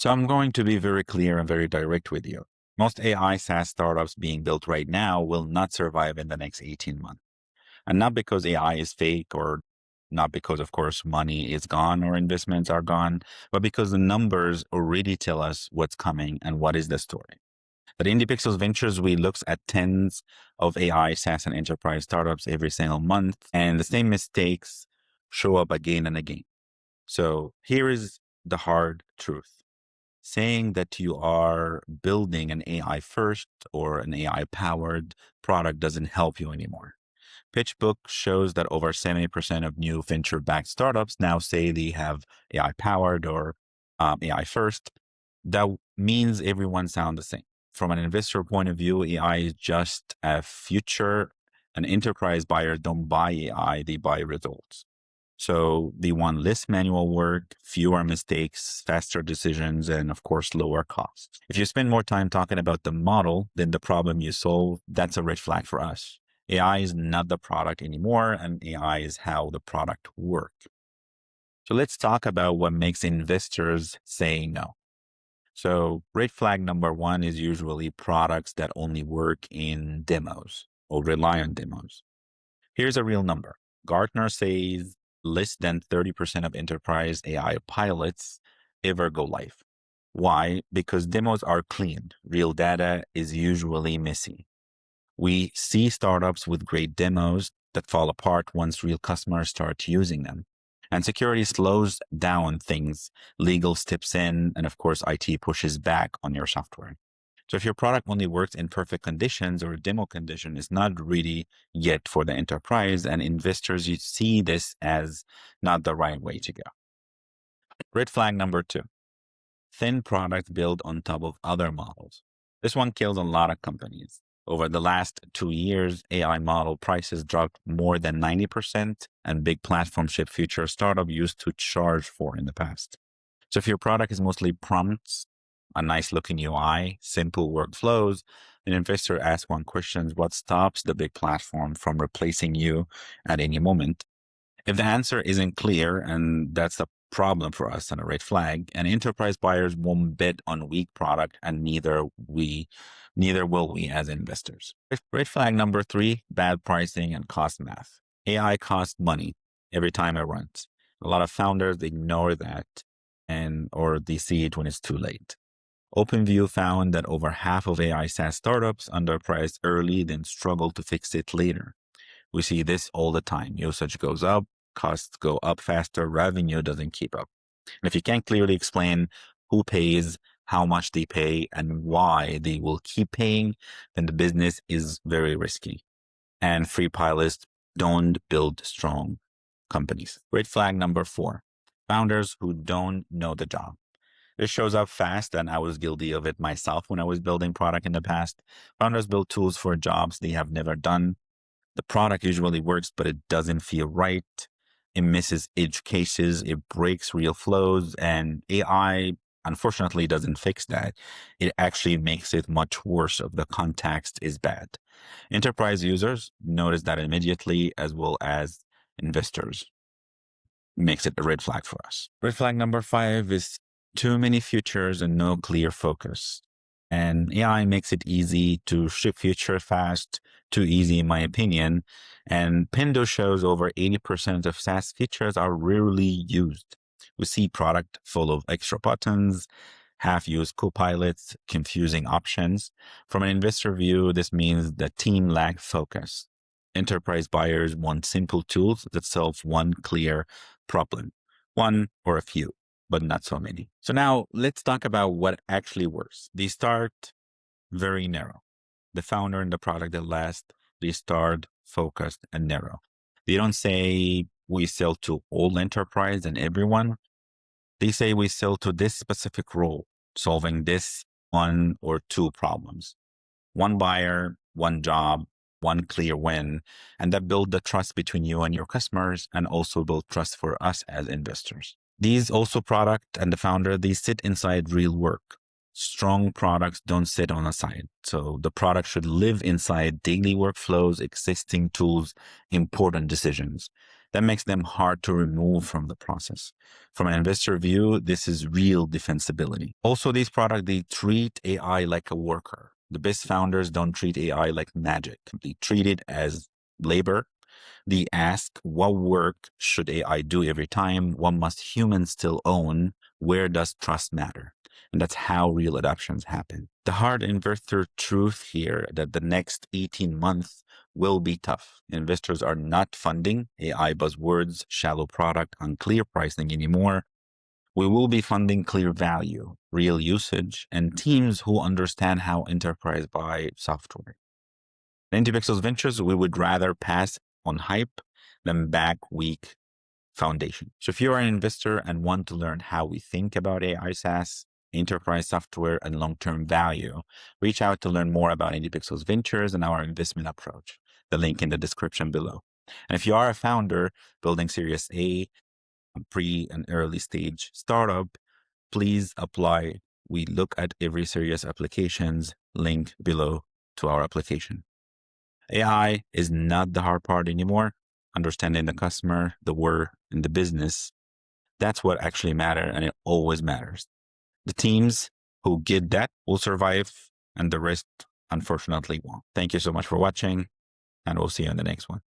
So I'm going to be very clear and very direct with you. Most AI SaaS startups being built right now will not survive in the next 18 months. And not because AI is fake or not because, of course, money is gone or investments are gone, but because the numbers already tell us what's coming and what is the story. At Indy Pixels Ventures, we look at tens of AI, SaaS, and enterprise startups every single month, and the same mistakes show up again and again. So here is the hard truth. Saying that you are building an AI first or an AI powered product doesn't help you anymore. PitchBook shows that over 70% of new venture backed startups now say they have AI powered or AI first. That means everyone sounds the same. From an investor point of view, AI is just a future. An enterprise buyer don't buy AI, they buy results. So they want less manual work, fewer mistakes, faster decisions, and of course, lower costs. If you spend more time talking about the model than the problem you solve, that's a red flag for us. AI is not the product anymore, and AI is how the product works. So let's talk about what makes investors say no. So red flag number one is usually products that only work in demos or rely on demos. Here's a real number. Gartner says less than 30% of enterprise AI pilots ever go live. Why? Because demos are clean. Real data is usually messy. We see startups with great demos that fall apart once real customers start using them. And security slows down things, legal steps in, and of course, IT pushes back on your software. So if your product only works in perfect conditions or demo condition, it's not really yet for the enterprise, and investors, you see this as not the right way to go. Red flag number two, thin product built on top of other models. This one kills a lot of companies. Over the last 2 years, AI model prices dropped more than 90%, and big platform ship future startup used to charge for in the past. So if your product is mostly prompts, a nice looking UI, simple workflows, an investor asks one question: what stops the big platform from replacing you at any moment? If the answer isn't clear, and that's a problem for us and a red flag, and enterprise buyers won't bet on weak product, and neither will we as investors. Red flag number three, bad pricing and cost math. AI costs money every time it runs. A lot of founders ignore that or they see it when it's too late. OpenView found that over half of AI SaaS startups underpriced early, then struggle to fix it later. We see this all the time. Usage goes up, costs go up faster, revenue doesn't keep up. And if you can't clearly explain who pays, how much they pay, and why they will keep paying, then the business is very risky. And free pilots don't build strong companies. Red flag number four, founders who don't know the job. This shows up fast, and I was guilty of it myself when I was building product in the past. Founders build tools for jobs they have never done. The product usually works, but it doesn't feel right. It misses edge cases. It breaks real flows, and AI unfortunately doesn't fix that. It actually makes it much worse if the context is bad. Enterprise users notice that immediately, as well as investors. Makes it a red flag for us. Red flag number five is too many features and no clear focus. And AI makes it easy to ship feature fast, too easy in my opinion. And Pendo shows over 80% of SaaS features are rarely used. We see product full of extra buttons, half-used copilots, confusing options. From an investor view, this means the team lack focus. Enterprise buyers want simple tools that solve one clear problem, one or a few, but not so many. So now let's talk about what actually works. They start very narrow. The founder and the product that last, they start focused and narrow. They don't say we sell to all enterprise and everyone. They say we sell to this specific role, solving this one or two problems. One buyer, one job, one clear win, and that build the trust between you and your customers, and also build trust for us as investors. These also product and the founder, they sit inside real work. Strong products don't sit on a side. So the product should live inside daily workflows, existing tools, important decisions. That makes them hard to remove from the process. From an investor view, this is real defensibility. Also, these products, they treat AI like a worker. The best founders don't treat AI like magic. They treat it as labor. They ask, what work should AI do every time? What must humans still own? Where does trust matter? And that's how real adoptions happen. The hard investor truth here that the next 18 months will be tough. Investors are not funding AI buzzwords, shallow product, unclear pricing anymore. We will be funding clear value, real usage, and teams who understand how enterprise buy software. In Pixels Ventures, we would rather pass on hype than back weak foundation. So if you are an investor and want to learn how we think about AI SaaS, enterprise software, and long-term value, reach out to learn more about Indy Pixels Ventures and our investment approach. The link in the description below. And if you are a founder building Series A, pre and early stage startup, please apply. We look at every serious applications, link below to our application. AI is not the hard part anymore. Understanding the customer, the work, and the business, that's what actually matters, and it always matters. The teams who get that will survive, and the rest, unfortunately, won't. Thank you so much for watching, and we'll see you in the next one.